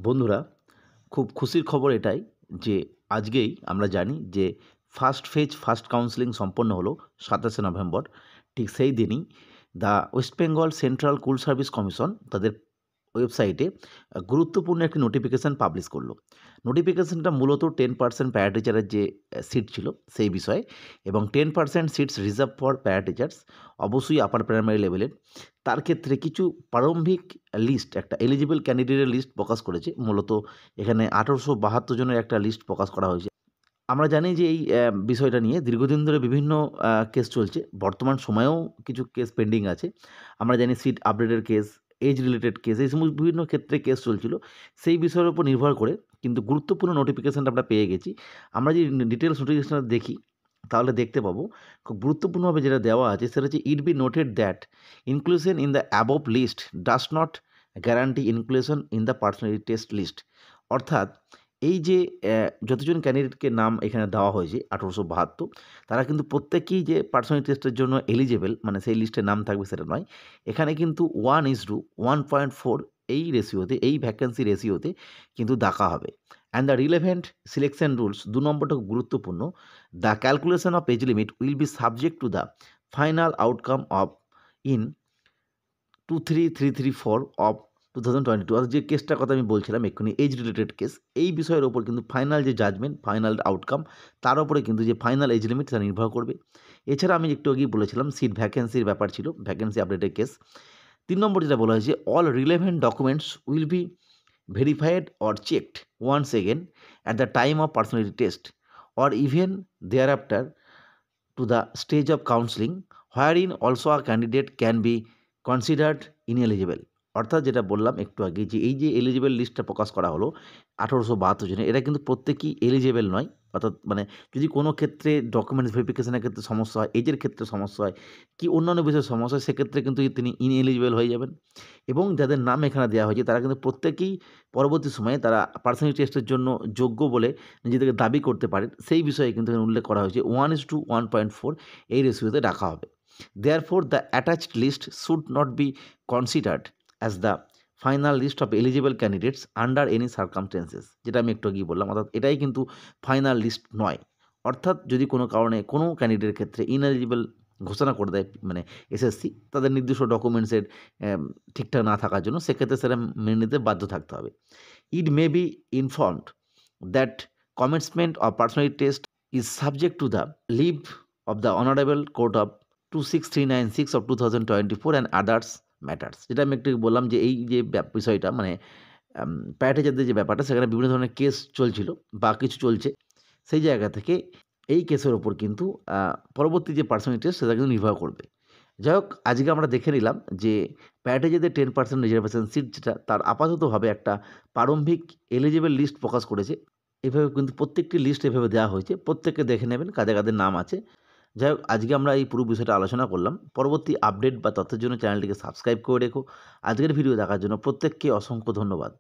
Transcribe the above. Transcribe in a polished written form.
বন্ধুরা, খুব খুশির খবর এটাই যে আজকেই আমরা জানি যে ফার্স্ট ফেজ ফার্স্ট কাউন্সেলিং সম্পন্ন হলো ২৭শে নভেম্বর। ঠিক সেই দিনই the West Bengal central school service commission তাদের ওয়েবসাইটে গুরুত্বপূর্ণ একটি নোটিফিকেশান পাবলিশ করলো। নোটিফিকেশানটা মূলত 10% প্যারা টিচারের যে সিট ছিল সেই বিষয়ে, এবং 10% seats reserve for para teachers, অবশ্যই আপার প্রাইমারি লেভেলের। তার ক্ষেত্রে কিছু প্রারম্ভিক লিস্ট, একটা এলিজিবল ক্যান্ডিডেটের লিস্ট প্রকাশ করেছে। মূলত এখানে ১৮৭২ জনের একটা লিস্ট প্রকাশ করা হয়েছে। আমরা জানি যে এই বিষয়টা নিয়ে দীর্ঘদিন ধরে বিভিন্ন কেস চলছে। বর্তমান সময়েও কিছু কেস পেন্ডিং আছে। আমরা জানি সিট আপডেটের কেস, এজ রিলেটেড কেস, এই সমস্ত বিভিন্ন ক্ষেত্রে কেস চলছিল। সেই বিষয়ের উপর নির্ভর করে কিন্তু গুরুত্বপূর্ণ নোটিফিকেশনটা আমরা পেয়ে গেছি। আমরা যদি ডিটেইলস নোটিফিকেশনটা দেখি তাহলে দেখতে পাবো খুব গুরুত্বপূর্ণভাবে যেটা দেওয়া আছে সেটা হচ্ছে, it be noted that inclusion in the above list does not guarantee inclusion in the personality test list. অর্থাৎ এই যে যতজন ক্যান্ডিডেটকে নাম এখানে দেওয়া হয়েছে ১৮৭২, তারা কিন্তু প্রত্যেকেই যে পার্সোনালিটি টেস্টের জন্য এলিজেবল, মানে সেই লিস্টে নাম থাকবে সেটা নয়। এখানে কিন্তু 1:1.4 এই রেশিওতে, এই ভ্যাকেন্সি রেশিওতে কিন্তু ডাকা হবে। And the relevant selection rules, ২ নম্বরটা খুব গুরুত্বপূর্ণ। The calculation of age limit will be subject to the final outcome of in 23334 অফ 2022, অর্থাৎ যে কেসটার কথা আমি বলছিলাম এক্ষুনি, এজ রিলেটেড কেস, এই বিষয়ের ওপর কিন্তু ফাইনাল যে জাজমেন্ট, ফাইনাল আউটকাম, তার উপরে কিন্তু যে ফাইনাল এজ লিমিট তা নির্ভর করবে। এছাড়া আমি একটু আগেই বলেছিলাম সিট ভ্যাকেন্সির ব্যাপার ছিল, ভ্যাকেন্সি আপডেটের কেস। ৩ নম্বর যেটা বলা হয়েছে, all relevant documents will be verified or checked once again at the time of personality test or even there after to the stage of counseling, wherein also a candidate can be considered ineligible। অর্থাৎ যেটা বললাম একটু আগে, যে এই যে eligible লিস্টটা প্রকাশ করা হলো ১৮৭২ জনের, এরা কিন্তু প্রত্যেকেই এলিজিবল নয়। অর্থাৎ মানে যদি কোনো ক্ষেত্রে ডকুমেন্টস ভেরিফিকেশনের ক্ষেত্রে সমস্যা হয়, এজের ক্ষেত্রে সমস্যা হয়, কি অন্যান্য বিষয়ে সমস্যা হয়, সেক্ষেত্রে কিন্তু তিনি ইনএলিজিবল হয়ে যাবেন। এবং যাদের নাম এখানে দেওয়া হয়েছে তারা কিন্তু প্রত্যেকেই পরবর্তী সময়ে তারা পার্সোনালিটি টেস্টের জন্য যোগ্য বলে নিজেদেরকে দাবি করতে পারেন। সেই বিষয়ে কিন্তু এখানে উল্লেখ করা হয়েছে 1:1.4 এই রেশিওতে রাখা হবে। Therefore the attached list should not be considered as the final list of eligible candidates under any circumstances, যেটা আমি একটু আগেই বললাম। অর্থাৎ এটাই কিন্তু ফাইনাল লিস্ট নয়। অর্থাৎ যদি কোনো কারণে কোনো ক্যান্ডিডেটের ক্ষেত্রে ইনএলিজিবল ঘোষণা করে দেয় মানে এসএসসি, তাদের নির্দিষ্ট ডকুমেন্টসের ঠিকঠাক না থাকার জন্য, সেক্ষেত্রে সেটা মেনে নিতে বাধ্য থাকতে হবে। It may be informed that commencement of personality test is subject to the leave of the Honorable Court of 26396 of 2024 and others matters। যেটা আমি একটু বললাম যে এই যে বিষয়টা মানে প্যারাটিচারদের যে ব্যাপারটা, সেখানে বিভিন্ন ধরনের কেস চলছিল বা কিছু চলছে। সেই জায়গা থেকে এই কেসের ওপর কিন্তু পরবর্তী যে পার্সোনালিটি টেস্ট সেটা কিন্তু নির্ভর করবে। যাই হোক, আজকে আমরা দেখে নিলাম যে প্যারাটিচারদের 10% রিজার্ভেশন সিট যেটা, তার আপাততভাবে একটা প্রারম্ভিক এলিজিবল লিস্ট প্রকাশ করেছে। এভাবে কিন্তু প্রত্যেকটি লিস্ট এভাবে দেওয়া হয়েছে। প্রত্যেকে দেখে নেবেন কাদের, কাদের নাম আছে। যাই হোক, আজকে আমরা এই পুরো বিষয়টা আলোচনা করলাম। পরবর্তী আপডেট বা তথ্যের জন্য চ্যানেলটিকে সাবস্ক্রাইব করে রেখো। আজকের ভিডিও দেখার জন্য প্রত্যেককে অসংখ্য ধন্যবাদ।